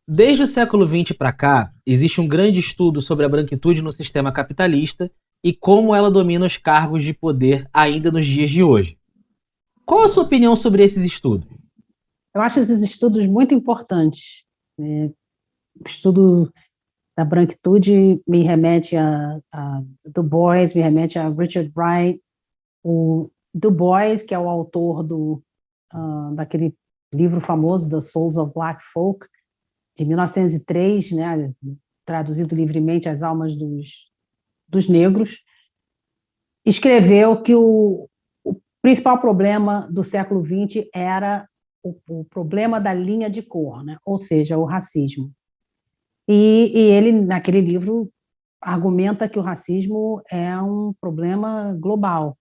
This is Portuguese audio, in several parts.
Desde o século XX para cá, existe um grande estudo sobre a branquitude no sistema capitalista e como ela domina os cargos de poder ainda nos dias de hoje. Qual a sua opinião sobre esses estudos? Eu acho esses estudos muito importantes, né? O estudo da branquitude me remete a Du Bois, me remete a Richard Wright. O Du Bois, que é o autor daquele livro famoso, The Souls of Black Folk, de 1903, né, traduzido livremente, As Almas dos Negros, escreveu que o principal problema do século XX era o problema da linha de cor, né? Ou seja, o racismo. E ele, naquele livro, argumenta que o racismo é um problema global.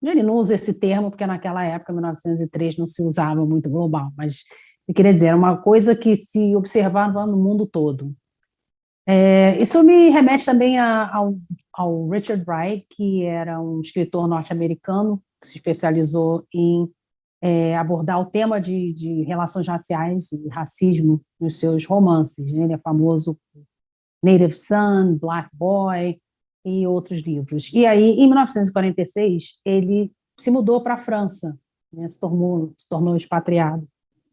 Ele não usa esse termo, porque naquela época, 1903, não se usava muito global, mas eu queria dizer, é uma coisa que se observava no mundo todo. Isso me remete também ao Richard Wright, que era um escritor norte-americano que se especializou em abordar o tema de relações raciais e racismo nos seus romances, né? Ele é famoso por Native Son, Black Boy e outros livros. E aí, em 1946, ele se mudou para a França, né? Se tornou expatriado.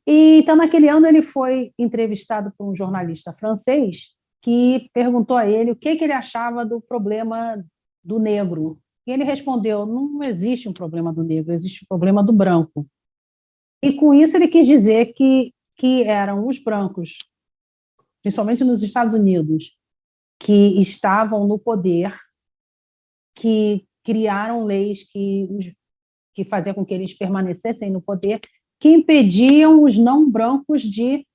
E, então, naquele ano, ele foi entrevistado por um jornalista francês que perguntou a ele o que ele achava do problema do negro. E ele respondeu: não existe um problema do negro, existe um problema do branco. E com isso ele quis dizer que eram os brancos, principalmente nos Estados Unidos, que estavam no poder, que criaram leis que faziam com que eles permanecessem no poder, que impediam os não brancos de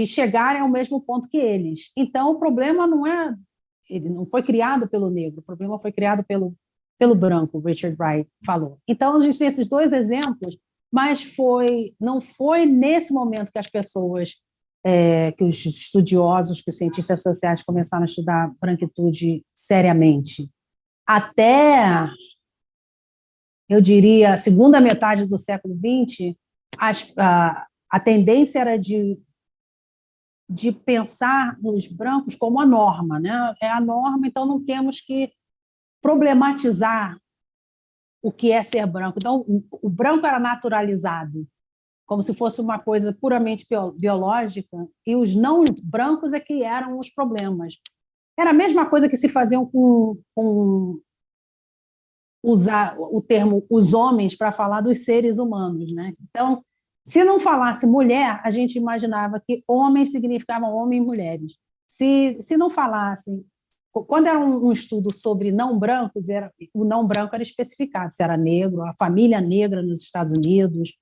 chegarem ao mesmo ponto que eles. Então, o problema ele não foi criado pelo negro, o problema foi criado pelo branco, Richard Wright falou. Então, a gente tem esses dois exemplos, mas não foi nesse momento que as pessoas, que os estudiosos, que os cientistas sociais começaram a estudar branquitude seriamente. Até, eu diria, a segunda metade do século XX, a tendência era de pensar nos brancos como a norma, né? É a norma, então não temos que problematizar o que é ser branco. Então, o branco era naturalizado, como se fosse uma coisa puramente biológica, e os não brancos é que eram os problemas. Era a mesma coisa que se faziam com usar o termo os homens para falar dos seres humanos, né? Então, se não falasse mulher, a gente imaginava que homens significavam homens e mulheres. Se não falassem, quando era um estudo sobre não brancos, o não branco era especificado, se era negro, a família negra nos Estados Unidos,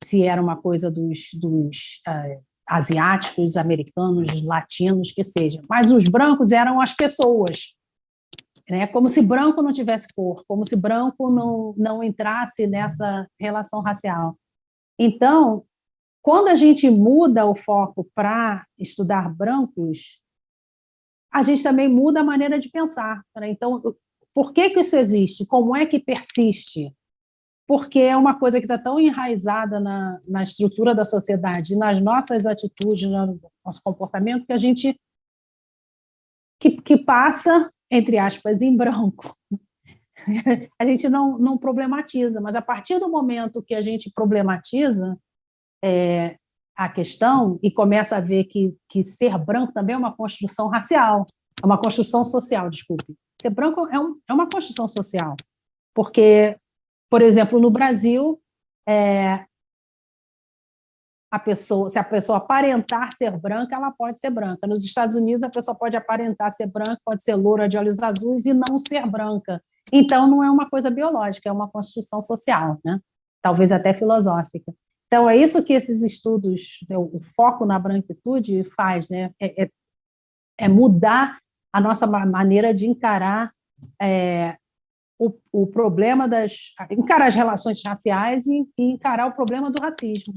se era uma coisa dos asiáticos, americanos, latinos, que seja. Mas os brancos eram as pessoas, né? Como se branco não tivesse cor, como se branco não entrasse nessa relação racial. Então, quando a gente muda o foco para estudar brancos, a gente também muda a maneira de pensar, né? Então, por que isso existe? Como é que persiste? Porque é uma coisa que está tão enraizada na estrutura da sociedade, nas nossas atitudes, no nosso comportamento, que a gente que passa, entre aspas, em branco. A gente não problematiza, mas a partir do momento que a gente problematiza a questão e começa a ver que ser branco também é uma construção racial, é uma construção social, desculpe. Ser branco é uma construção social, porque, por exemplo, no Brasil, se a pessoa aparentar ser branca, ela pode ser branca. Nos Estados Unidos, a pessoa pode aparentar ser branca, pode ser loura de olhos azuis e não ser branca. Então, não é uma coisa biológica, é uma construção social, né? Talvez até filosófica. Então, é isso que esses estudos, o foco na branquitude faz, né? É mudar a nossa maneira de encarar o problema encarar as relações raciais e encarar o problema do racismo.